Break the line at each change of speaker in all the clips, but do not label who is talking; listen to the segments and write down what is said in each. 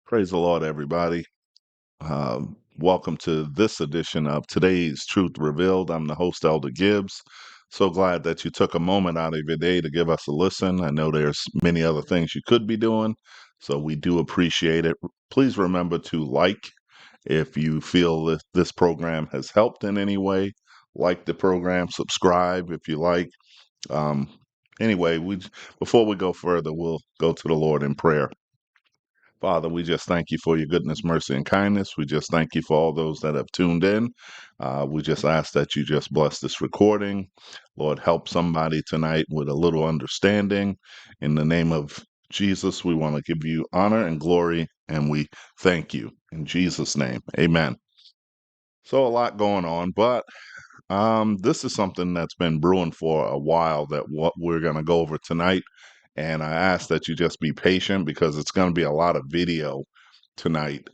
Praise the Lord, everybody. Welcome to this edition of Today's Truth Revealed. I'm the host, Elder Gibbs. So glad that you took a moment out of your day to give us a listen. I know there's many other things you could be doing, so we do appreciate it. Please remember to like if you feel that this program has helped in any way. Like the program, subscribe if you like. Um, anyway, before we go further, we'll go to the Lord in prayer. Father, we just thank you for your goodness, mercy, and kindness. We just thank you for all those that have tuned in. We just ask that you just bless this recording. Lord, help somebody tonight with a little understanding. In the name of Jesus, we want to give you honor and glory, and we thank you. In Jesus' name, amen. So, a lot going on, but this is something that's been brewing for a while that what we're going to go over tonight. And I ask that you just be patient because it's going to be a lot of video tonight.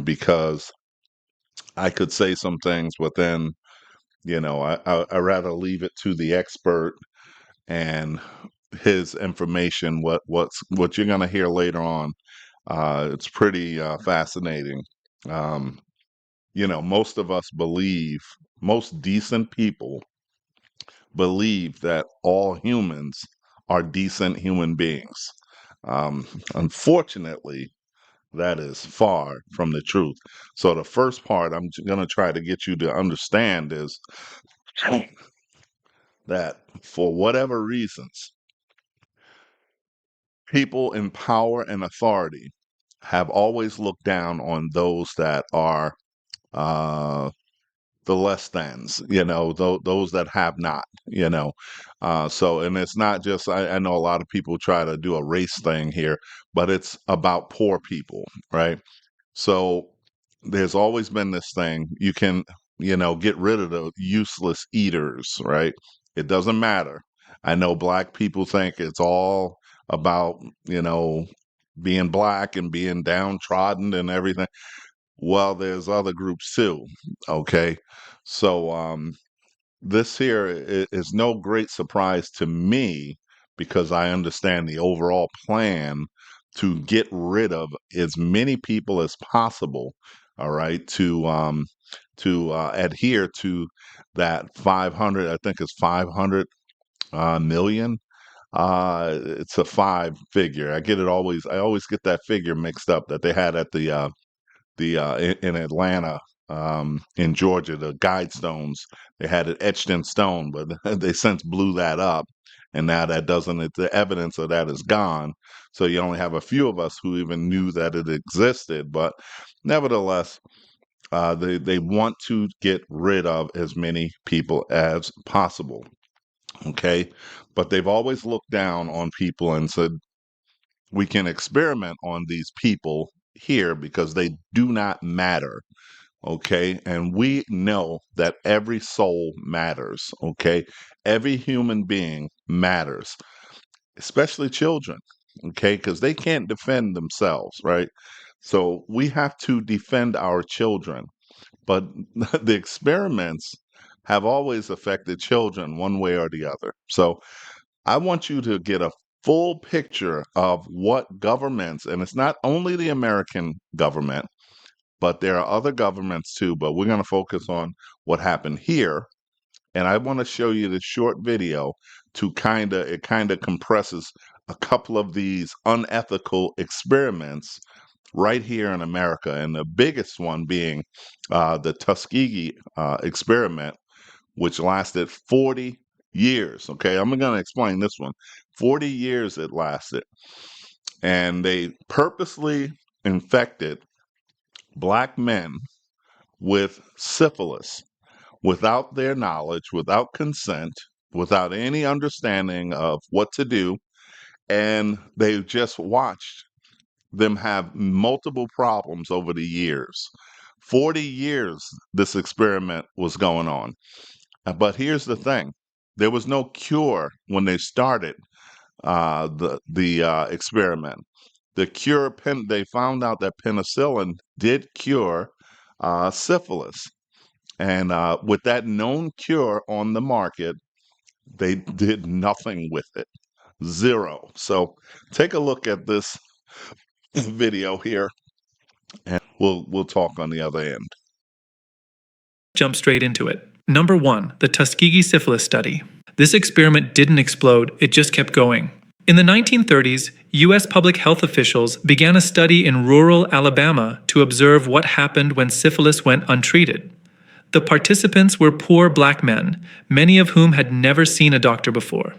Because I could say some things, but then, I rather leave it to the expert and his information. What you're going to hear later on. It's pretty fascinating. Um, most of us believe, most decent people believe that all humans are decent human beings. Um, Unfortunately, that is far from the truth. So, the first part I'm going to try to get you to understand is that for whatever reasons, people in power and authority have always looked down on those that are uh, the less thans, those that have not, and it's not just, I know a lot of people try to do a race thing here, but it's about poor people, right? So there's always been this thing you can, get rid of the useless eaters, right? It doesn't matter. I know black people think it's all about, being black and being downtrodden and everything. Well, there's other groups too. Okay. So this here is no great surprise to me because I understand the overall plan to get rid of as many people as possible. All right, to adhere to that 500. I think it's 500 million. It's a five figure. I always get that figure mixed up that they had at in Atlanta, in Georgia, the Guidestones. They had it etched in stone, but they since blew that up, and now that doesn't. The evidence of that is gone. So you only have a few of us who even knew that it existed. But nevertheless, they want to get rid of as many people as possible. Okay, but they've always looked down on people and said we can experiment on these people here because they do not matter. Okay, and we know that every soul matters. Okay, every human being matters, especially children. Okay, because they can't defend themselves, right? So we have to defend our children, but the experiments have always affected children one way or the other. So I want you to get a full picture of what governments, and it's not only the American government, but there are other governments too. But we're going to focus on what happened here. And I want to show you this short video to it kind of compresses a couple of these unethical experiments right here in America. And the biggest one being the Tuskegee experiment, which lasted 40 years. Okay, I'm going to explain this one. 40 years it lasted. And they purposely infected black men with syphilis without their knowledge, without consent, without any understanding of what to do. And they just watched them have multiple problems over the years. 40 years this experiment was going on. But here's the thing, there was no cure when they started the experiment. They found out that penicillin did cure syphilis. And with that known cure on the market, they did nothing with it. Zero. So take a look at this video here. And we'll talk on the other end.
Jump straight into it. Number 1, the Tuskegee syphilis study. This experiment didn't explode, it just kept going. In the 1930s, U.S. public health officials began a study in rural Alabama to observe what happened when syphilis went untreated. The participants were poor black men, many of whom had never seen a doctor before.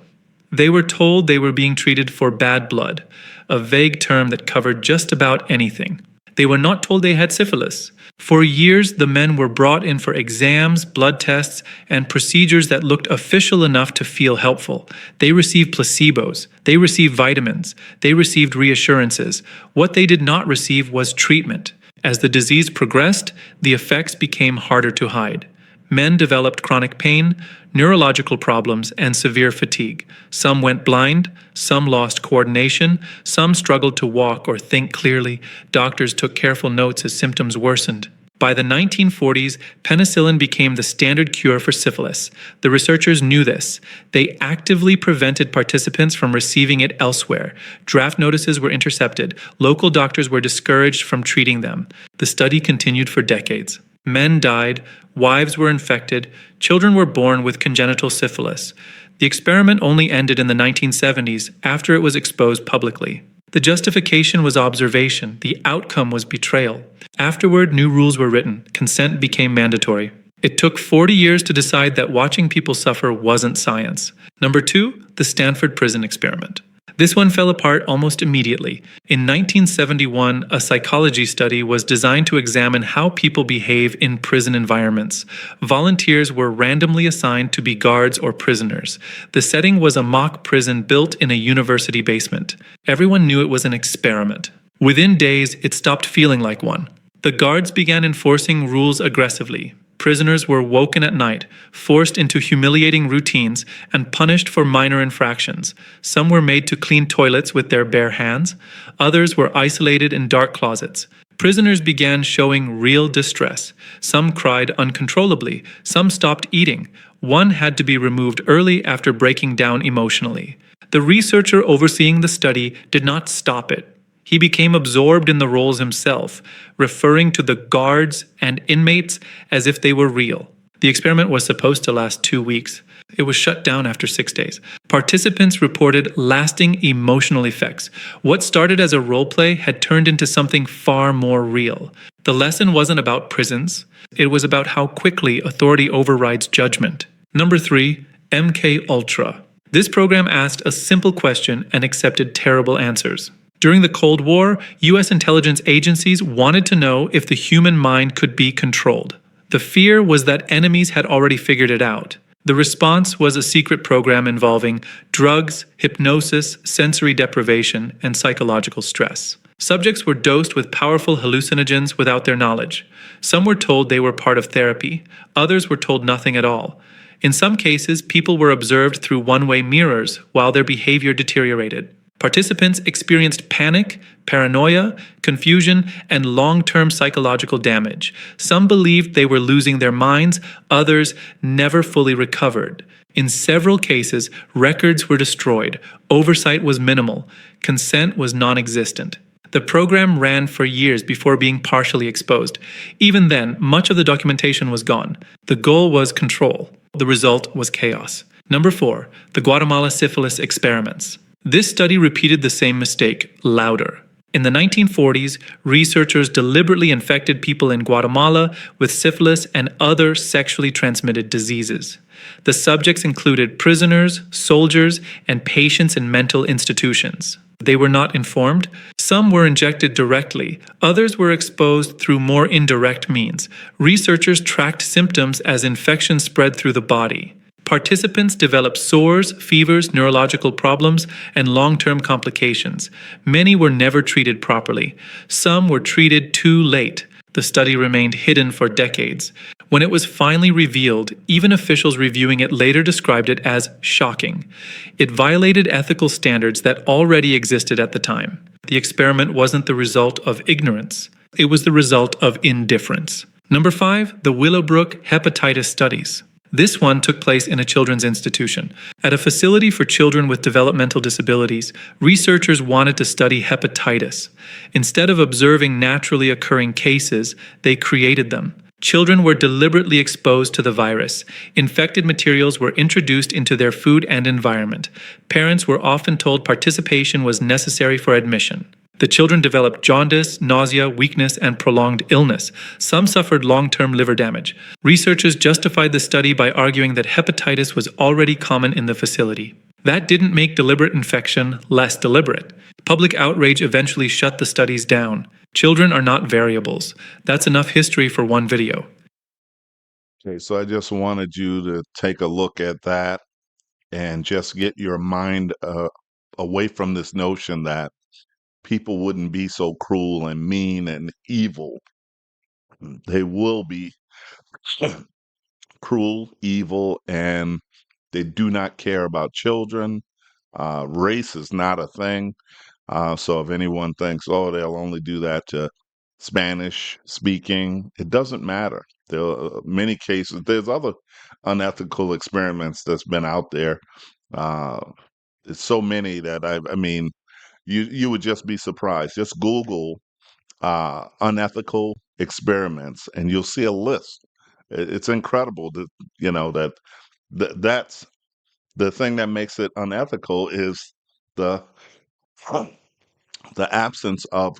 They were told they were being treated for bad blood, a vague term that covered just about anything. They were not told they had syphilis. For years, the men were brought in for exams, blood tests, and procedures that looked official enough to feel helpful. They received placebos. They received vitamins. They received reassurances. What they did not receive was treatment. As the disease progressed, the effects became harder to hide. Men developed chronic pain, neurological problems, and severe fatigue. Some went blind, some lost coordination, some struggled to walk or think clearly. Doctors took careful notes as symptoms worsened. By the 1940s, penicillin became the standard cure for syphilis. The researchers knew this. They actively prevented participants from receiving it elsewhere. Draft notices were intercepted. Local doctors were discouraged from treating them. The study continued for decades. Men died, wives were infected, children were born with congenital syphilis. The experiment only ended in the 1970s after it was exposed publicly. The justification was observation, the outcome was betrayal. Afterward, new rules were written, consent became mandatory. It took 40 years to decide that watching people suffer wasn't science. Number 2, the Stanford prison experiment. This one fell apart almost immediately. In 1971, a psychology study was designed to examine how people behave in prison environments. Volunteers were randomly assigned to be guards or prisoners. The setting was a mock prison built in a university basement. Everyone knew it was an experiment. Within days, it stopped feeling like one. The guards began enforcing rules aggressively. Prisoners were woken at night, forced into humiliating routines, and punished for minor infractions. Some were made to clean toilets with their bare hands. Others were isolated in dark closets. Prisoners began showing real distress. Some cried uncontrollably. Some stopped eating. One had to be removed early after breaking down emotionally. The researcher overseeing the study did not stop it. He became absorbed in the roles himself, referring to the guards and inmates as if they were real. The experiment was supposed to last 2 weeks. It was shut down after 6 days. Participants reported lasting emotional effects. What started as a role play had turned into something far more real. The lesson wasn't about prisons. It was about how quickly authority overrides judgment. Number 3, MK Ultra. This program asked a simple question and accepted terrible answers. During the Cold War, U.S. intelligence agencies wanted to know if the human mind could be controlled. The fear was that enemies had already figured it out. The response was a secret program involving drugs, hypnosis, sensory deprivation, and psychological stress. Subjects were dosed with powerful hallucinogens without their knowledge. Some were told they were part of therapy. Others were told nothing at all. In some cases, people were observed through one-way mirrors while their behavior deteriorated. Participants experienced panic, paranoia, confusion, and long-term psychological damage. Some believed they were losing their minds, others never fully recovered. In several cases, records were destroyed, oversight was minimal, consent was non-existent. The program ran for years before being partially exposed. Even then, much of the documentation was gone. The goal was control. The result was chaos. Number 4, the Guatemala syphilis experiments. This study repeated the same mistake, louder. In the 1940s, researchers deliberately infected people in Guatemala with syphilis and other sexually transmitted diseases. The subjects included prisoners, soldiers, and patients in mental institutions. They were not informed. Some were injected directly. Others were exposed through more indirect means. Researchers tracked symptoms as infection spread through the body. Participants developed sores, fevers, neurological problems, and long-term complications. Many were never treated properly. Some were treated too late. The study remained hidden for decades. When it was finally revealed, even officials reviewing it later described it as shocking. It violated ethical standards that already existed at the time. The experiment wasn't the result of ignorance. It was the result of indifference. Number 5, the Willowbrook hepatitis studies. This one took place in a children's institution. At a facility for children with developmental disabilities, researchers wanted to study hepatitis. Instead of observing naturally occurring cases, they created them. Children were deliberately exposed to the virus. Infected materials were introduced into their food and environment. Parents were often told participation was necessary for admission. The children developed jaundice, nausea, weakness, and prolonged illness. Some suffered long-term liver damage. Researchers justified the study by arguing that hepatitis was already common in the facility. That didn't make deliberate infection less deliberate. Public outrage eventually shut the studies down. Children are not variables. That's enough history for one video.
Okay, so I just wanted you to take a look at that and just get your mind away from this notion that people wouldn't be so cruel and mean and evil. They will be cruel, evil, and they do not care about children. Race is not a thing. So if anyone thinks, oh, they'll only do that to Spanish speaking, it doesn't matter. There are many cases. There's other unethical experiments that's been out there. Uh, it's so many that I mean, you would just be surprised. Just Google unethical experiments, and you'll see a list. It's incredible that that that's the thing that makes it unethical is the the absence of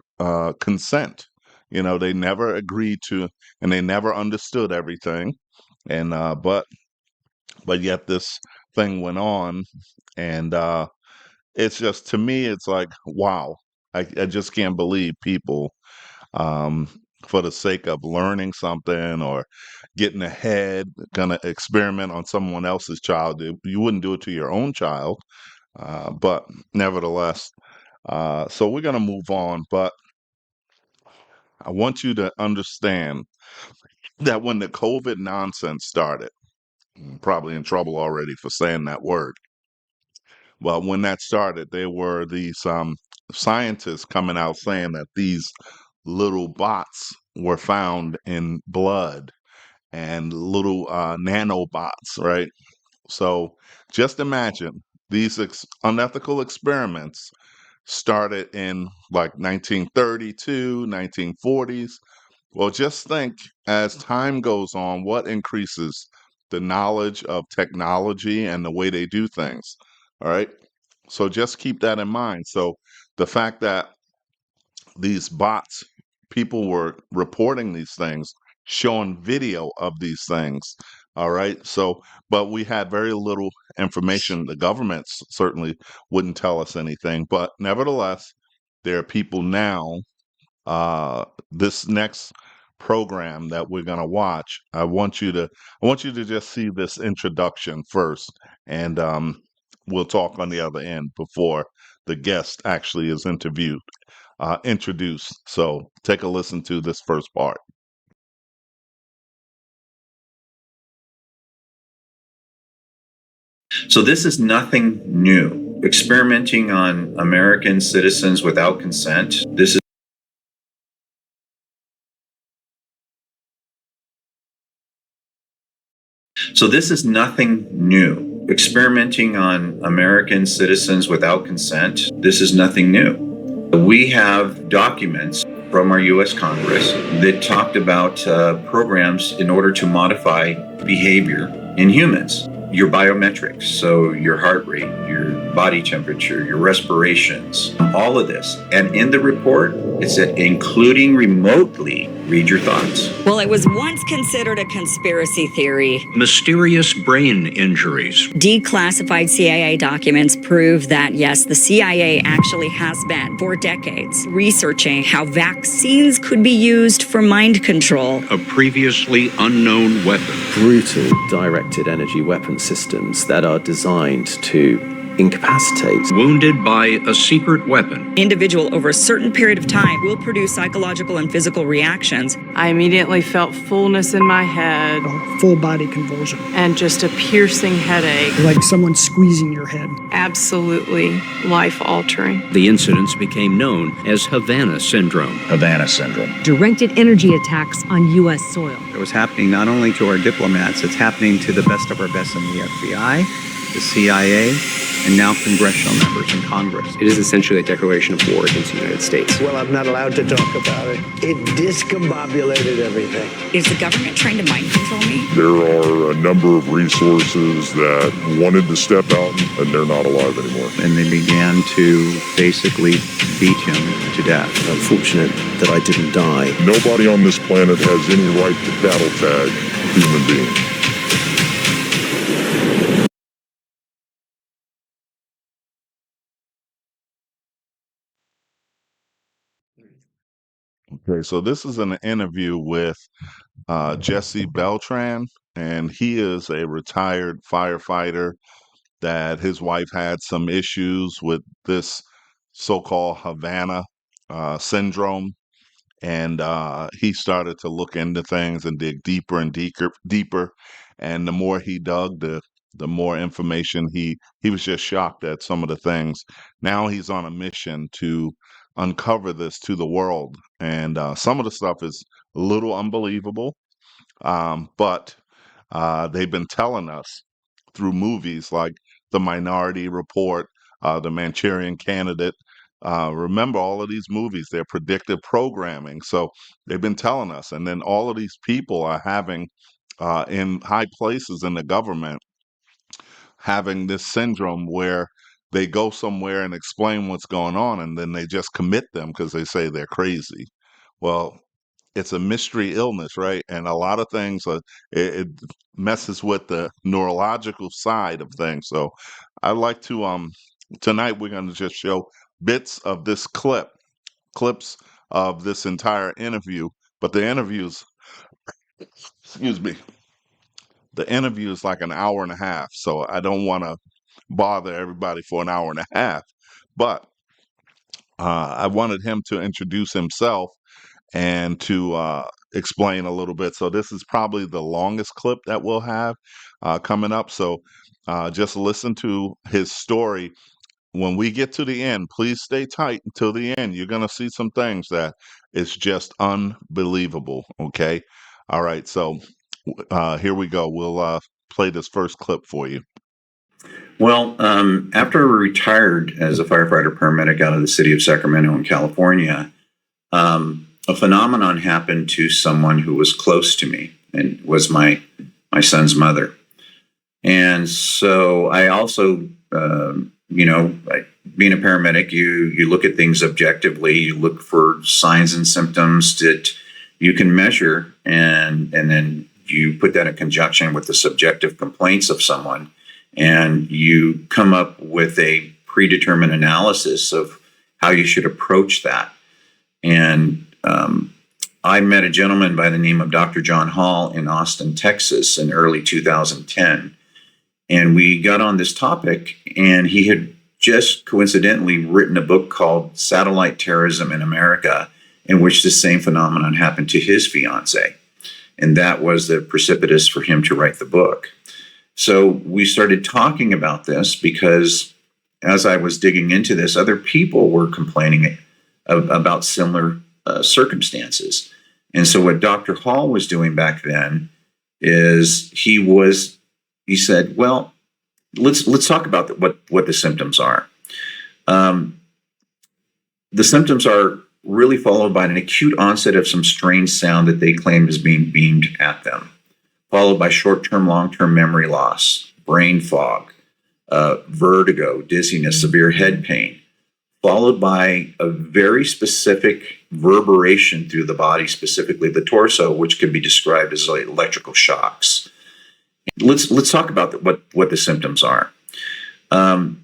consent. They never agreed to, and they never understood everything, and but yet this thing went on, and it's just to me, it's like wow, I just can't believe people um, for the sake of learning something or getting ahead, gonna experiment on someone else's child. You wouldn't do it to your own child, but nevertheless. So we're gonna move on, but I want you to understand that when the COVID nonsense started, I'm probably in trouble already for saying that word. Well, when that started, there were these scientists coming out saying that these little bots were found in blood and little nanobots, right? So just imagine these unethical experiments started in like 1932, 1940s. Well, just think as time goes on, what increases the knowledge of technology and the way they do things. All right. So just keep that in mind. So the fact that these bots, people were reporting these things, showing video of these things. All right. So, but we had very little information. The governments certainly wouldn't tell us anything. But nevertheless, there are people now. This next program that we're going to watch, I want you to just see this introduction first, and we'll talk on the other end before the guest actually is introduced. So take a listen to this first part.
So this is nothing new. Experimenting on American citizens without consent. This is nothing new. Experimenting on American citizens without consent. This is nothing new. We have documents from our U.S. Congress that talked about programs in order to modify behavior in humans. Your biometrics, so your heart rate, your body temperature, your respirations, all of this. And in the report, it said, including remotely, read your thoughts.
Well, it was once considered a conspiracy theory.
Mysterious brain injuries.
Declassified CIA documents prove that, yes, the CIA actually has been, for decades, researching how vaccines could be used for mind control.
A previously unknown weapon.
Brutal directed energy weapon systems that are designed to incapacitates.
Wounded by a secret weapon.
Individual over a certain period of time will produce psychological and physical reactions.
I immediately felt fullness in my head.
Full body convulsion.
And just a piercing headache.
Like someone squeezing your head.
Absolutely life-altering.
The incidents became known as Havana Syndrome.
Havana Syndrome.
Directed energy attacks on U.S. soil.
It was happening not only to our diplomats, it's happening to the best of our best in the FBI, the CIA, and now congressional members in Congress.
It is essentially a declaration of war against the United States.
Well, I'm not allowed to talk about it. It discombobulated everything.
Is the government trying to mind control me?
There are a number of resources that wanted to step out, and they're not alive anymore.
And they began to basically beat him to death.
I'm fortunate that I didn't die.
Nobody on this planet has any right to battle tag human beings.
Okay, so this is an interview with Jesse Beltran, and he is a retired firefighter that his wife had some issues with this so-called Havana syndrome, and he started to look into things and dig deeper and deeper. And the more he dug, the more information he was just shocked at some of the things. Now he's on a mission to uncover this to the world, and some of the stuff is a little unbelievable, but they've been telling us through movies like The Minority Report, The Manchurian Candidate. Remember, all of these movies, they're predictive programming. So they've been telling us. And then all of these people are having, in high places in the government, having this syndrome where they go somewhere and explain what's going on, and then they just commit them because they say they're crazy. Well, it's a mystery illness, right? And a lot of things, it messes with the neurological side of things. So I'd like to, tonight we're going to just show bits of this clips of this entire interview. But the interview's, excuse me, the interview is like an hour and a half. So I don't want to bother everybody for an hour and a half. But I wanted him to introduce himself and to explain a little bit. So this is probably the longest clip that we'll have coming up. So just listen to his story. When we get to the end, please stay tight until the end. You're going to see some things that is just unbelievable. Okay. All right. So here we go. We'll play this first clip for you.
Well, after I retired as a firefighter paramedic out of the city of Sacramento in California, a phenomenon happened to someone who was close to me and was my son's mother. And so I also, being a paramedic, you look at things objectively. You look for signs and symptoms that you can measure, and then you put that in conjunction with the subjective complaints of someone, and you come up with a predetermined analysis of how you should approach that. And I met a gentleman by the name of Dr. John Hall in Austin, Texas in early 2010. And we got on this topic, and he had just coincidentally written a book called Satellite Terrorism in America, in which the same phenomenon happened to his fiance. And that was the precipitous for him to write the book. So we started talking about this because as I was digging into this, other people were complaining about similar circumstances. And so what Dr. Hall was doing back then is he said, well, let's talk about what the symptoms are. The symptoms are really followed by an acute onset of some strange sound that they claim is being beamed at them, followed by short-term, long-term memory loss, brain fog, vertigo, dizziness, severe head pain, followed by a very specific reverberation through the body, specifically the torso, which can be described as like electrical shocks. Let's talk about what the symptoms are. The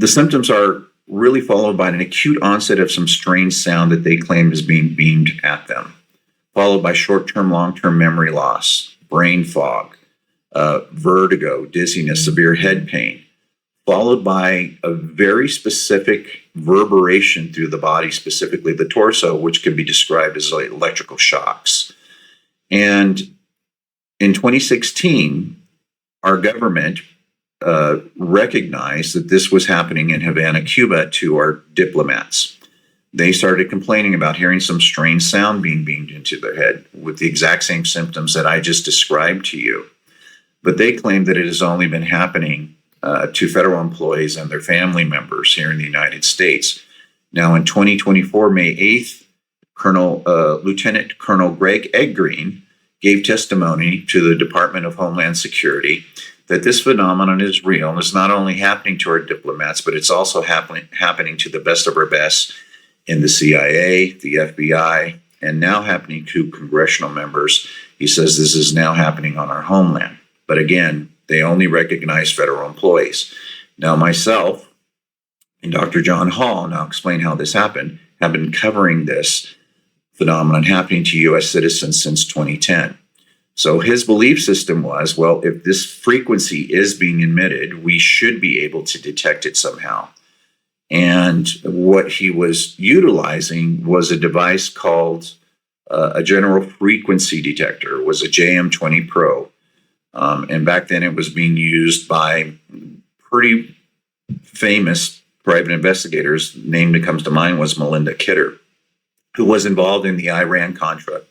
symptoms are really followed by an acute onset of some strange sound that they claim is being beamed at them, followed by short-term, long-term memory loss, brain fog, vertigo, dizziness, severe head pain, followed by a very specific reverberation through the body, specifically the torso, which can be described as like electrical shocks. And in 2016, our government recognized that this was happening in Havana, Cuba, to our diplomats. They started complaining about hearing some strange sound being beamed into their head with the exact same symptoms that I just described to you. But they claim that it has only been happening to federal employees and their family members here in the United States. Now, in 2024, May 8th, Lieutenant Colonel Greg Edgreen gave testimony to the Department of Homeland Security that this phenomenon is real and is not only happening to our diplomats, but it's also happening to the best of our best in the CIA, the FBI, and now happening to congressional members. He says this is now happening on our homeland. But again, they only recognize federal employees. Now, myself and Dr. John Hall, and I'll explain how this happened, have been covering this phenomenon happening to U.S. citizens since 2010. So his belief system was, well, if this frequency is being emitted, we should be able to detect it somehow. And what he was utilizing was a device called a general frequency detector, was a JM20 Pro. And back then it was being used by pretty famous private investigators. The name that comes to mind was Melinda Kidder, who was involved in the Iran-Contra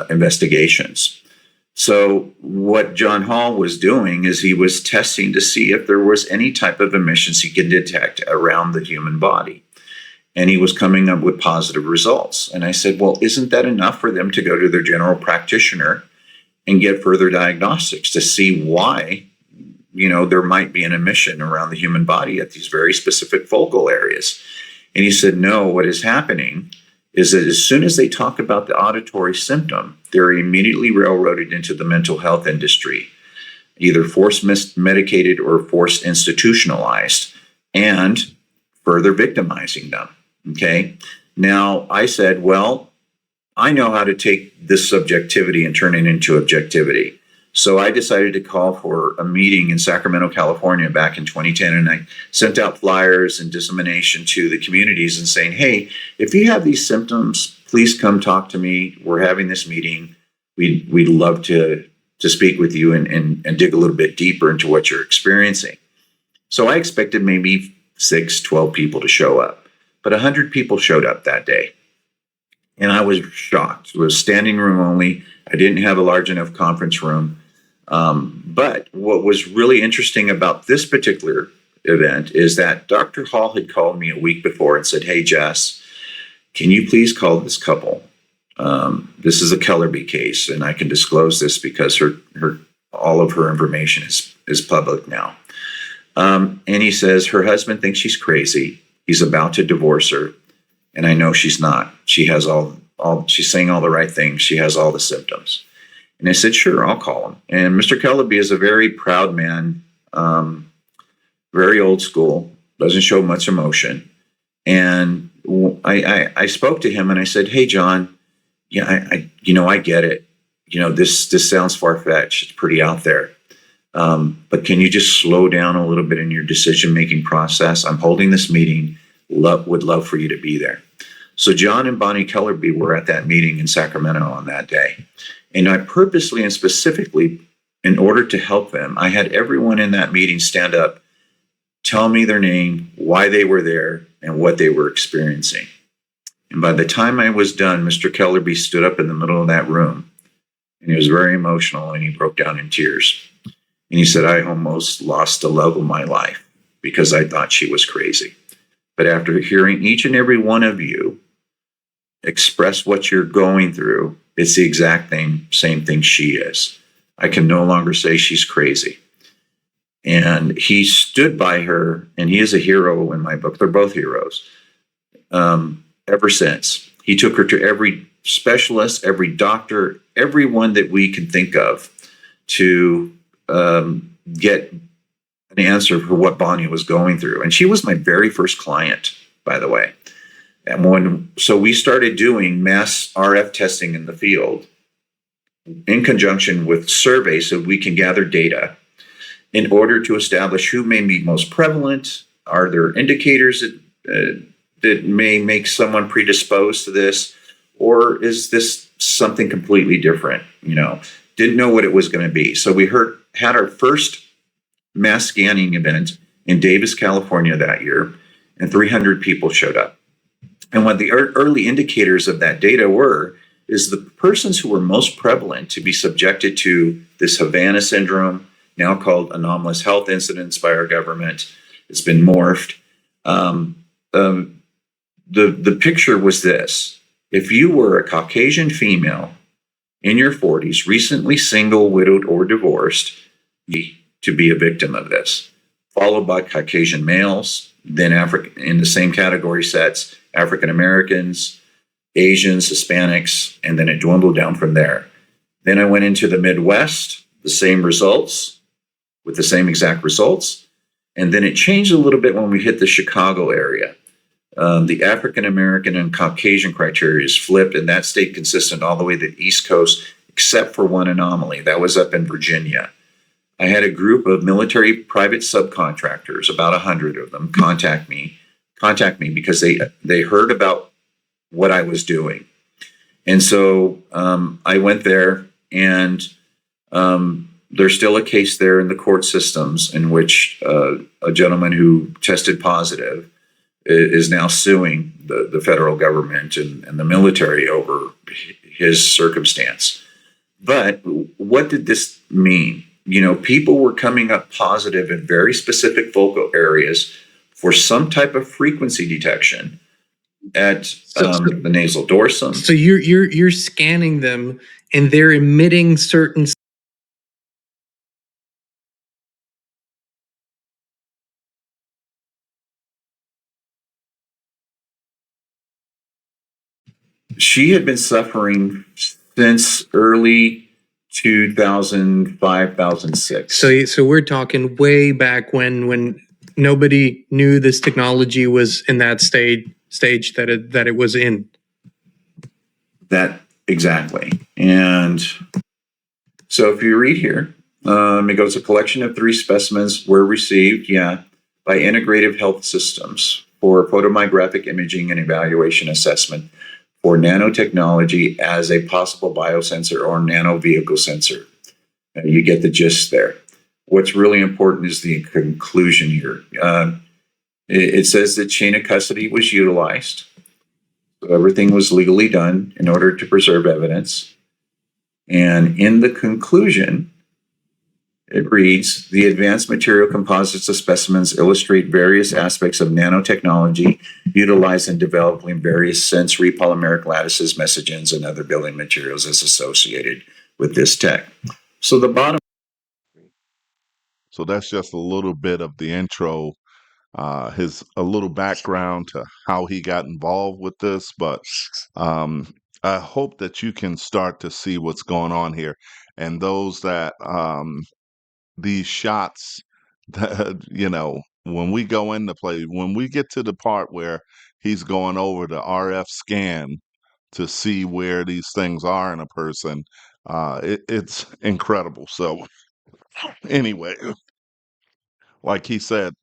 investigations. So what John Hall was doing is he was testing to see if there was any type of emissions he could detect around the human body. And he was coming up with positive results. And I said, well, isn't that enough for them to go to their general practitioner and get further diagnostics to see why, there might be an emission around the human body at these very specific focal areas? And he said, no, what is happening is that as soon as they talk about the auditory symptom, they're immediately railroaded into the mental health industry, either force medicated or force institutionalized, and further victimizing them. Okay. Now, I said, well, I know how to take this subjectivity and turn it into objectivity. So I decided to call for a meeting in Sacramento, California back in 2010. And I sent out flyers and dissemination to the communities and saying, hey, if you have these symptoms, please come talk to me. We're having this meeting. We'd love to speak with you and dig a little bit deeper into what you're experiencing. So I expected maybe 12 people to show up, but 100 people showed up that day. And I was shocked. It was standing room only. I didn't have a large enough conference room. But what was really interesting about this particular event is that Dr. Hall had called me a week before and said, hey, Jess, can you please call this couple? This is a Kellerby case, and I can disclose this because all of her information is public now. And he says her husband thinks she's crazy. He's about to divorce her. And I know she's not. She has she's saying all the right things. She has all the symptoms. And I said, sure, I'll call him. And Mr. Kellerby is a very proud man, very old school, doesn't show much emotion. And I spoke to him and I said, hey, John, yeah, I get it. This sounds far-fetched. It's pretty out there. But can you just slow down a little bit in your decision-making process? I'm holding this meeting. Would love for you to be there. So John and Bonnie Kellerby were at that meeting in Sacramento on that day. And I purposely and specifically, in order to help them, I had everyone in that meeting stand up, tell me their name, why they were there, and what they were experiencing. And by the time I was done, Mr. Kellerby stood up in the middle of that room, and he was very emotional, and he broke down in tears. And he said, I almost lost the love of my life because I thought she was crazy. But after hearing each and every one of you express what you're going through, it's the exact same thing she is. I can no longer say she's crazy. And he stood by her, and he is a hero in my book. They're both heroes. Ever since. He took her to every specialist, every doctor, everyone that we can think of to get an answer for what Bonnie was going through. And she was my very first client, by the way. And so we started doing mass RF testing in the field in conjunction with surveys so we can gather data in order to establish who may be most prevalent. Are there indicators that may make someone predisposed to this, or is this something completely different? Didn't know what it was going to be. So we had our first mass scanning event in Davis, California that year, and 300 people showed up. And what the early indicators of that data were is the persons who were most prevalent to be subjected to this Havana syndrome, now called anomalous health incidents by our government. It's been morphed. The picture was this: if you were a Caucasian female in your 40s, recently single, widowed, or divorced, to be a victim of this, followed by Caucasian males, then in the same category sets, African Americans, Asians, Hispanics, and then it dwindled down from there. Then I went into the Midwest, the same results, with the same exact results. And then it changed a little bit when we hit the Chicago area. The African American and Caucasian criteria is flipped, and that stayed consistent all the way to the East Coast, except for one anomaly. That was up in Virginia. I had a group of military private subcontractors, about 100 of them, contact me because they heard about what I was doing. And so I went there, and there's still a case there in the court systems in which a gentleman who tested positive is now suing the federal government and the military over his circumstance. But what did this mean? People were coming up positive in very specific focal areas for some type of frequency detection at the nasal dorsum.
So you're scanning them, and they're emitting certain.
She had been suffering since early 2005, 2006.
So we're talking way back when nobody knew this technology was in that stage that it was in.
That exactly. And so if you read here, it goes, a collection of 3 specimens were received, by integrative health systems for photomyographic imaging and evaluation assessment for nanotechnology as a possible biosensor or nano vehicle sensor. And you get the gist there. What's really important is the conclusion here. It says that chain of custody was utilized. So everything was legally done in order to preserve evidence. And in the conclusion, it reads, the advanced material composites of specimens illustrate various aspects of nanotechnology utilized in developing various sensory polymeric lattices, messagens, and other building materials as associated with this tech. So the bottom.
So that's just a little bit of the intro, a little background to how he got involved with this. But I hope that you can start to see what's going on here. And those that these shots that, when we go into play, when we get to the part where he's going over the RF scan to see where these things are in a person, it's incredible. So anyway, like he said,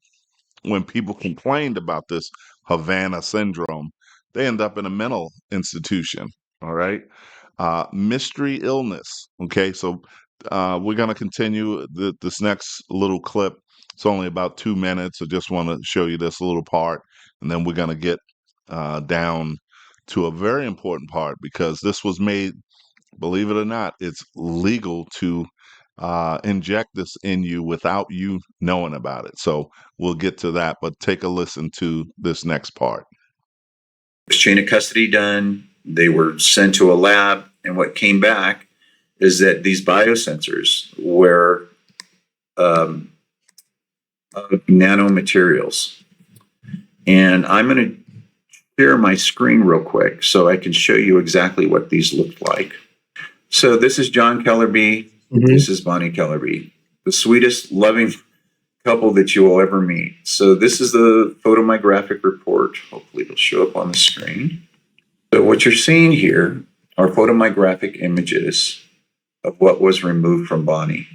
when people complained about this Havana syndrome, they end up in a mental institution. All right. Mystery illness. Okay. So we're going to continue this next little clip. It's only about 2 minutes. I just want to show you this little part. And then we're going to get down to a very important part, because this was made, believe it or not, it's legal to inject this in you without you knowing about it. So we'll get to that, but take a listen to this next part.
Chain of custody done. They were sent to a lab, and what came back is that these biosensors were nanomaterials. And I'm going to share my screen real quick so I can show you exactly what these looked like. So this is John Kellerby. This is Bonnie Kellerby, the sweetest, loving couple that you will ever meet. So this is the photomyographic report. Hopefully it'll show up on the screen. So what you're seeing here are photomyographic images of what was removed from Bonnie.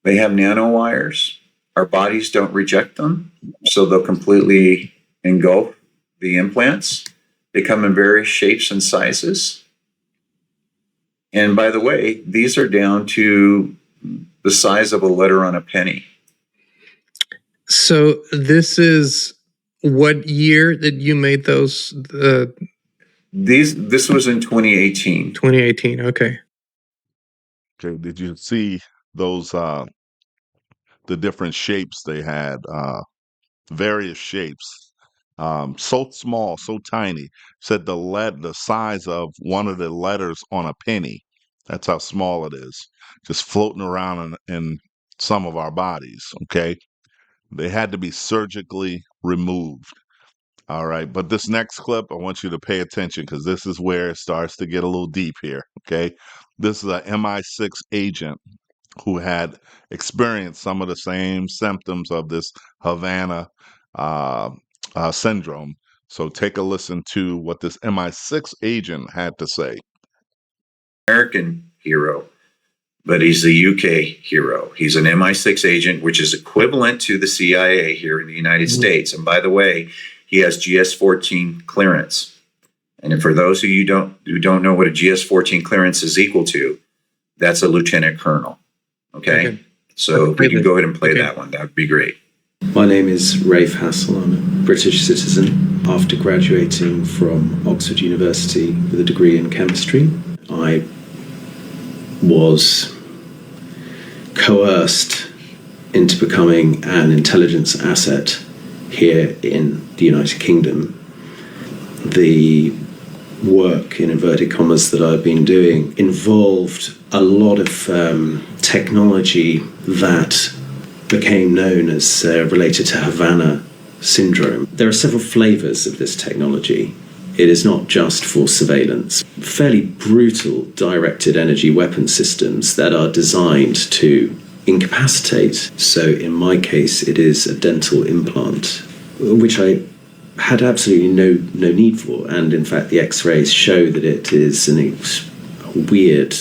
They have nanowires. Our bodies don't reject them, so they'll completely engulf the implants. They come in various shapes and sizes. And by the way, these are down to the size of a letter on a penny.
So this is what year that you made those?
This was in 2018.
2018. Okay.
Okay. Did you see those the different shapes they had? Various shapes. So small, so tiny. Said the size of one of the letters on a penny. That's how small it is. Just floating around in some of our bodies. Okay. They had to be surgically removed. All right. But this next clip, I want you to pay attention because this is where it starts to get a little deep here. Okay. This is a MI6 agent who had experienced some of the same symptoms of this Havana uh, syndrome. So take a listen to what this MI6 agent had to say.
American hero, but he's a UK hero. He's an MI6 agent, which is equivalent to the CIA here in the United States. And by the way, he has GS-14 clearance. And for those of you who don't know what a GS-14 clearance is equal to, that's a lieutenant colonel. Okay? So if we can go ahead and play that one, that would be great.
My name is Rafe Hassel. I'm a British citizen. After graduating from Oxford University with a degree in chemistry, I was coerced into becoming an intelligence asset here in the United Kingdom. The work, in inverted commas, that I've been doing involved a lot of technology that became known as related to Havana syndrome. There are several flavors of this technology. It is not just for surveillance. Fairly brutal directed energy weapon systems that are designed to incapacitate. So in my case, it is a dental implant, which I had absolutely no need for. And in fact, the X-rays show that it is a weird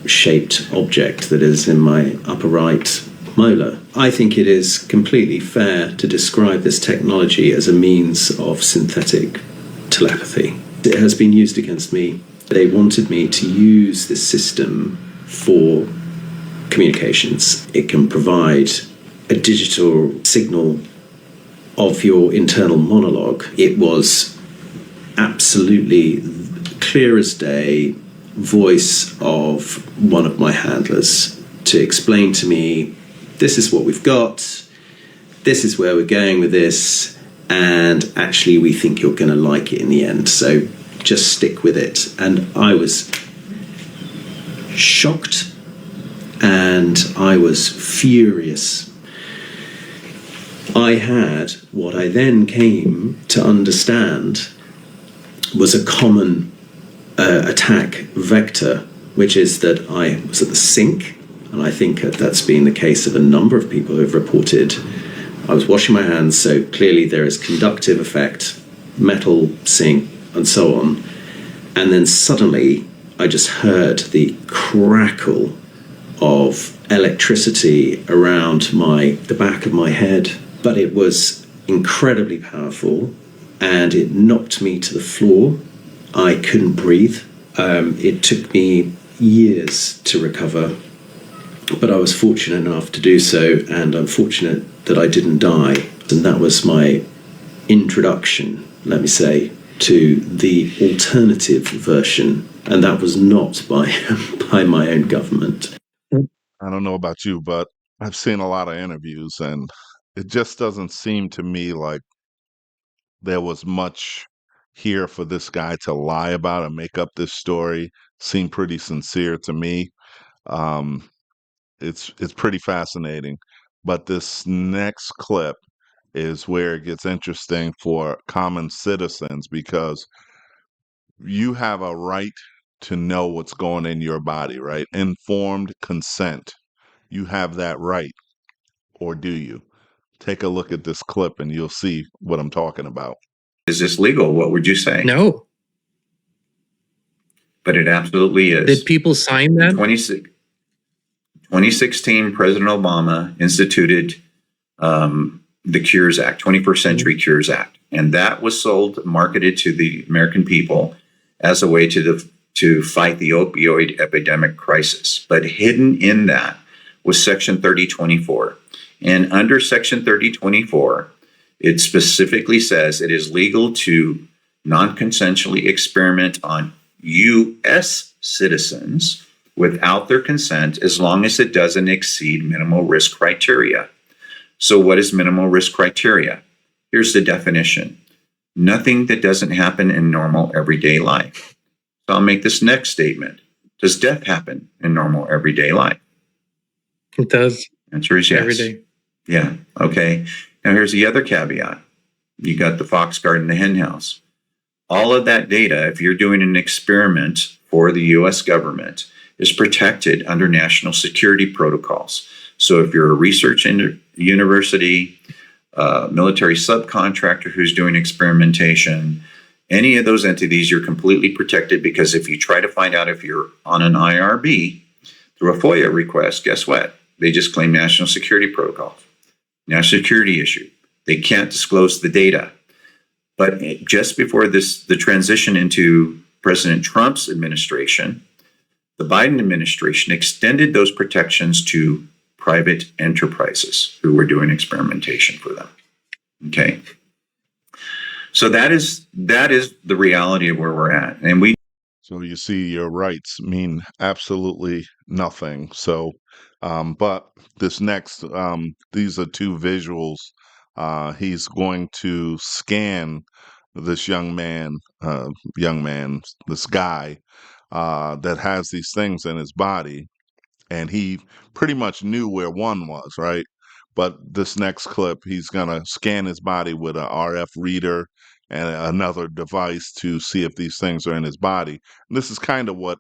shaped object that is in my upper right molar. I think it is completely fair to describe this technology as a means of synthetic telepathy. It has been used against me. They wanted me to use this system for communications. It can provide a digital signal of your internal monologue. It was absolutely clear as day voice of one of my handlers to explain to me, this is what we've got, this is where we're going with this, and actually we think you're going to like it in the end, so just stick with it. And I was shocked and I was furious. I had what I then came to understand was a common attack vector, which is that I was at the sink, and I think that's been the case of a number of people who have reported. I was washing my hands, so clearly there is conductive effect, metal sink, and so on. And then suddenly I just heard the crackle of electricity around the back of my head. But it was incredibly powerful, and it knocked me to the floor. I couldn't breathe. It took me years to recover, but I was fortunate enough to do so, and I'm fortunate that I didn't die. And that was my introduction, let me say, to the alternative version, and that was not by my own government.
I don't know about you, but I've seen a lot of interviews, and it just doesn't seem to me like there was much here for this guy to lie about and make up this story. Seemed pretty sincere to me. Um, it's pretty fascinating. But this next clip is where it gets interesting for common citizens, because you have a right to know what's going in your body, right? Informed consent. You have that right, or do you? Take a look at this clip and you'll see what I'm talking about.
Is this legal? What would you say?
No.
But it absolutely is.
Did people sign that?
2016, President Obama instituted the Cures Act, 21st Century Cures Act. And that was marketed to the American people as a way to fight the opioid epidemic crisis. But hidden in that was Section 3024. And under Section 3024, it specifically says it is legal to non-consensually experiment on U.S. citizens without their consent, as long as it doesn't exceed minimal risk criteria. So what is minimal risk criteria? Here's the definition. Nothing that doesn't happen in normal everyday life. So I'll make this next statement. Does death happen in normal everyday life?
It does.
Answer is yes.
Every day.
Yeah. Okay. Now here's the other caveat. You got the fox guard and the hen house. All of that data, if you're doing an experiment for the U.S. government, is protected under national security protocols. So if you're a research university, military subcontractor who's doing experimentation, any of those entities, you're completely protected, because if you try to find out if you're on an IRB through a FOIA request, guess what? They just claim national security protocols, national security issue. They can't disclose the data. But just before the transition into President Trump's administration, the Biden administration extended those protections to private enterprises who were doing experimentation for them. Okay. So that is the reality of where we're at. And
So you see, your rights mean absolutely nothing. So, but this next, these are two visuals. He's going to scan this this guy that has these things in his body, and he pretty much knew where one was, right? But this next clip, he's gonna scan his body with an RF reader and another device to see if these things are in his body. And this is kind of what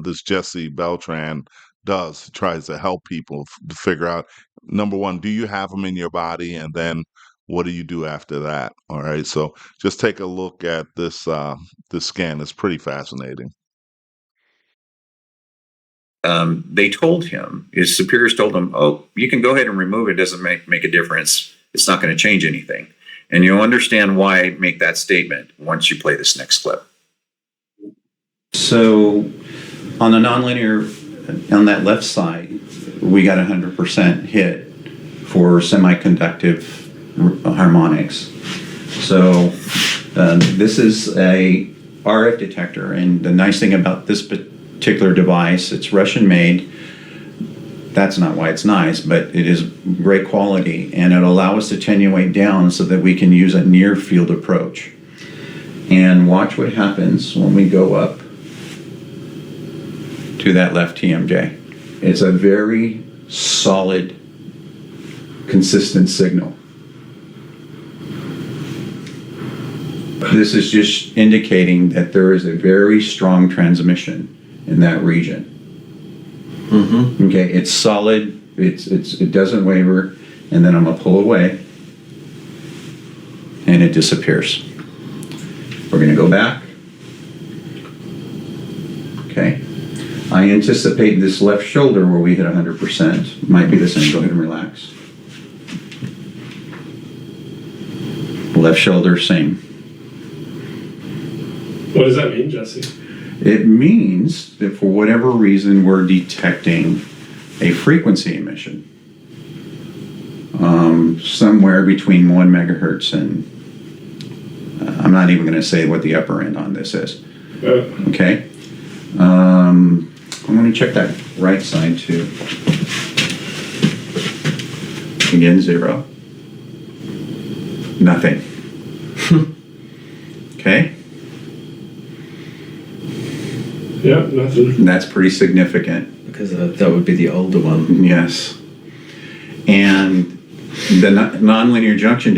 this Jesse Beltran does. He tries to help people to figure out, number one, do you have them in your body? And then what do you do after that? All right. So just take a look at this this scan. It's pretty fascinating.
They told him, his superiors told him, oh, you can go ahead and remove it. It doesn't make a difference. It's not going to change anything. And you'll understand why I make that statement once you play this next clip.
So on the nonlinear, on that left side, we got 100% hit for semiconductive harmonics. So this is a RF detector. And the nice thing about this particular device, it's Russian made. That's not why it's nice, but it is great quality, and it'll allow us to attenuate down so that we can use a near field approach. And watch what happens when we go up to that left TMJ. It's a very solid, consistent signal. This is just indicating that there is a very strong transmission in that region. Mm-hmm. Okay, it's solid, it doesn't waver, and then I'm gonna pull away, and it disappears. We're gonna go back. Okay, I anticipate this left shoulder where we hit 100% might be the same. Go ahead and relax. Left shoulder, same.
What does that mean, Jesse?
It means that for whatever reason we're detecting a frequency emission somewhere between 1 megahertz and I'm not even going to say what the upper end on this is. Okay. I'm going to check that right side too. Again, 0. Nothing. Okay.
Yeah, nothing.
That's pretty significant.
Because that would be the older one.
Yes. And the nonlinear junction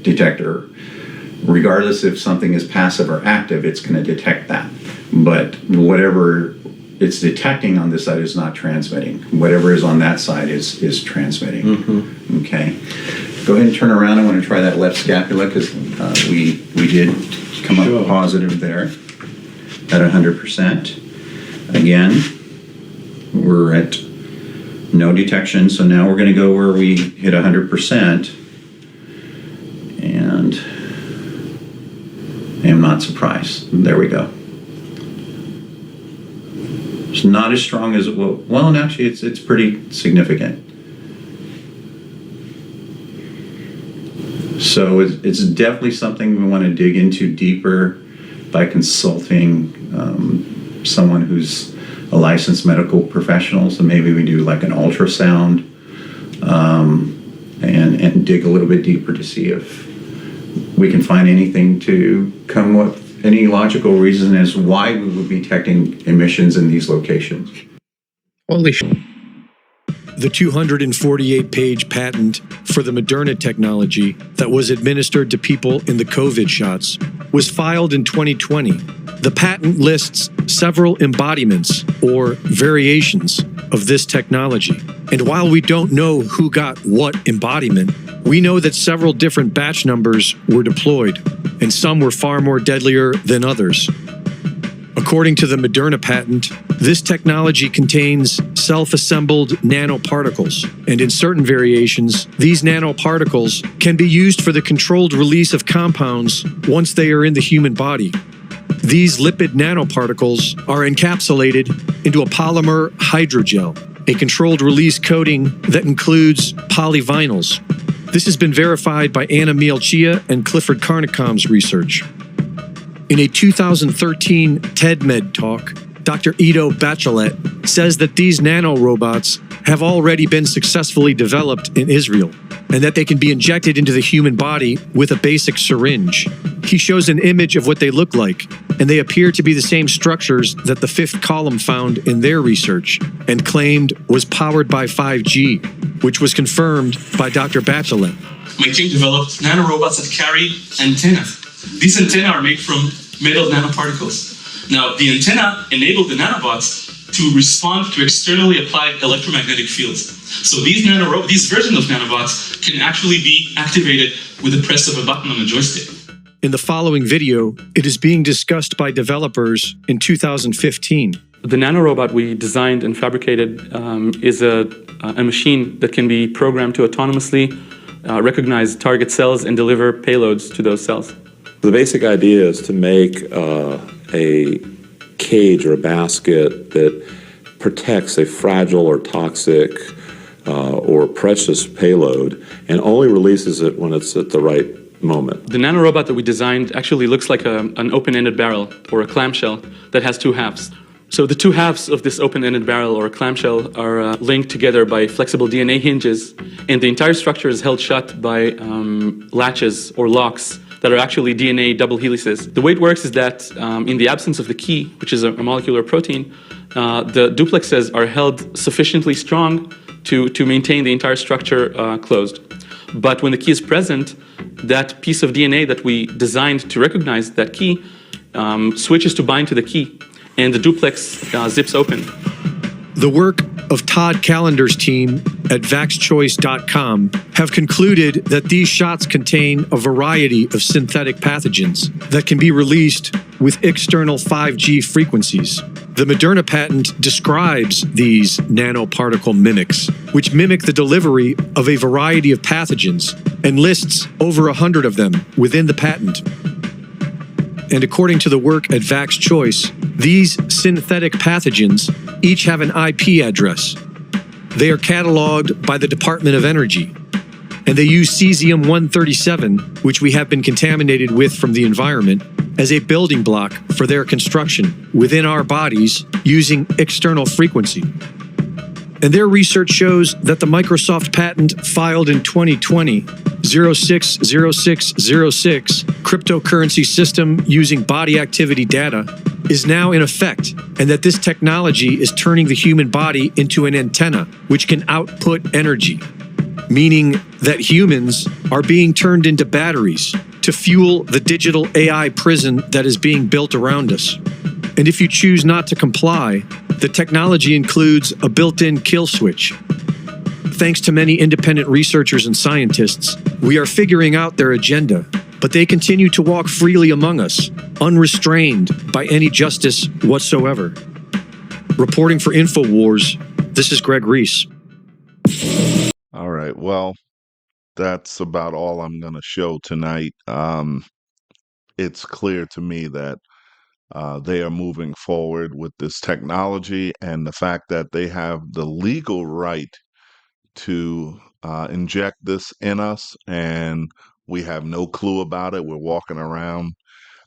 detector, regardless if something is passive or active, it's going to detect that. But whatever it's detecting on this side is not transmitting. Whatever is on that side is transmitting. Mm-hmm. Okay. Go ahead and turn around. I want to try that left scapula because we did come up positive there at 100%. Again, we're at
No detection. So now we're going to go where we hit 100%. And I am not surprised. There we go. It's not as strong as, well, and actually it's pretty significant. So it's definitely something we want to dig into deeper by consulting someone who's a licensed medical professional. So maybe we do like an ultrasound and dig a little bit deeper to see if we can find anything to come up any logical reason as why we would be detecting emissions in these locations.
Holy shit.
The 248-page patent for the Moderna technology that was administered to people in the COVID shots was filed in 2020. The patent lists several embodiments or variations of this technology. And while we don't know who got what embodiment, we know that several different batch numbers were deployed, and some were far more deadlier than others. According to the Moderna patent, this technology contains self-assembled nanoparticles, and in certain variations, these nanoparticles can be used for the controlled release of compounds once they are in the human body. These lipid nanoparticles are encapsulated into a polymer hydrogel, a controlled release coating that includes polyvinyls. This has been verified by Anna Mielchia and Clifford Carnicom's research. In a 2013 TEDMed talk, Dr. Ido Bachelet says that these nanorobots have already been successfully developed in Israel, and that they can be injected into the human body with a basic syringe. He shows an image of what they look like, and they appear to be the same structures that the fifth column found in their research and claimed was powered by 5G, which was confirmed by Dr. Bachelet.
My team developed nanorobots that carry antennas. These antennae are made from metal nanoparticles. Now, the antenna enabled the nanobots to respond to externally applied electromagnetic fields. So these version of nanobots can actually be activated with the press of a button on a joystick.
In the following video, it is being discussed by developers in 2015.
The nanorobot we designed and fabricated is a machine that can be programmed to autonomously recognize target cells and deliver payloads to those cells.
The basic idea is to make a cage or a basket that protects a fragile or toxic or precious payload and only releases it when it's at the right moment.
The nanorobot that we designed actually looks like an open-ended barrel or a clamshell that has two halves. So the two halves of this open-ended barrel or a clamshell are linked together by flexible DNA hinges, and the entire structure is held shut by latches or locks that are actually DNA double helices. The way it works is that in the absence of the key, which is a molecular protein, the duplexes are held sufficiently strong to maintain the entire structure closed. But when the key is present, that piece of DNA that we designed to recognize that key switches to bind to the key, and the duplex zips open.
The work of Todd Callender's team at vaxchoice.com have concluded that these shots contain a variety of synthetic pathogens that can be released with external 5G frequencies. The Moderna patent describes these nanoparticle mimics, which mimic the delivery of a variety of pathogens, and lists over 100 of them within the patent. And according to the work at VaxChoice, these synthetic pathogens each have an IP address. They are cataloged by the Department of Energy, and they use cesium-137, which we have been contaminated with from the environment, as a building block for their construction within our bodies using external frequency. And their research shows that the Microsoft patent filed in 2020, 060606, cryptocurrency system using body activity data, is now in effect, and that this technology is turning the human body into an antenna, which can output energy, meaning that humans are being turned into batteries to fuel the digital AI prison that is being built around us. And if you choose not to comply, the technology includes a built-in kill switch. Thanks to many independent researchers and scientists, we are figuring out their agenda, but they continue to walk freely among us, unrestrained by any justice whatsoever. Reporting for InfoWars, this is Greg Reese.
All right. Well, that's about all I'm going to show tonight. It's clear to me that they are moving forward with this technology, and the fact that they have the legal right to inject this in us, and we have no clue about it. We're walking around.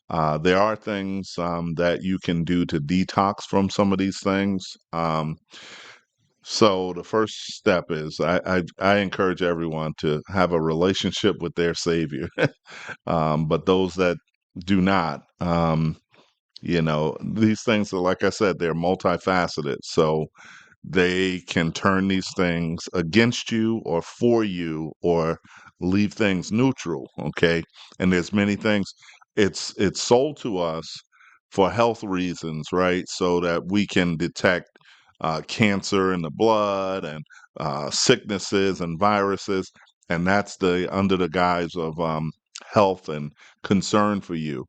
There are things that you can do to detox from some of these things. So the first step is I encourage everyone to have a relationship with their Savior. But those that do not, these things are, like I said, they're multifaceted. So they can turn these things against you or for you, or leave things neutral. Okay. And there's many things. It's sold to us for health reasons, right? So that we can detect cancer in the blood, and sicknesses and viruses. And that's the under the guise of health and concern for you.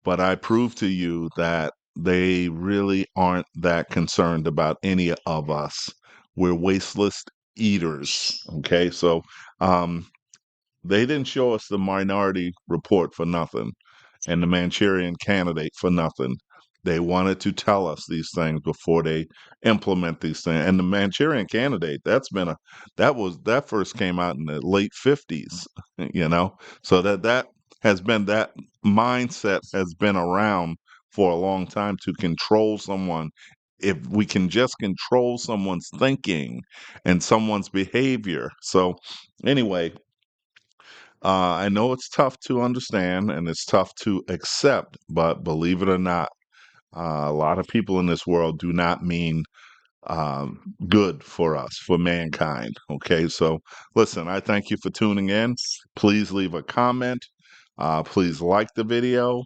But I prove to you that they really aren't that concerned about any of us. We're wasteless eaters. Okay. So um, they didn't show us the Minority Report for nothing, and the Manchurian Candidate for nothing. They wanted to tell us these things before they implement these things. And the Manchurian Candidate, that first came out in the late 50s, you know. So that mindset has been around for a long time, to control someone. If we can just control someone's thinking and someone's behavior. So anyway, I know it's tough to understand and it's tough to accept, but believe it or not, a lot of people in this world do not mean good for us, for mankind. Okay, so listen, I thank you for tuning in. Please leave a comment. Please like the video.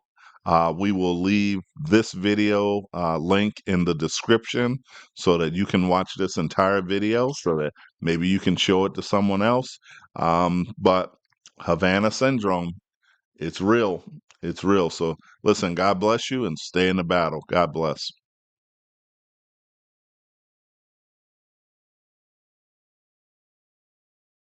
We will leave this video link in the description so that you can watch this entire video, so that maybe you can show it to someone else. But Havana syndrome, it's real. It's real. So listen, God bless you, and stay in the battle. God bless.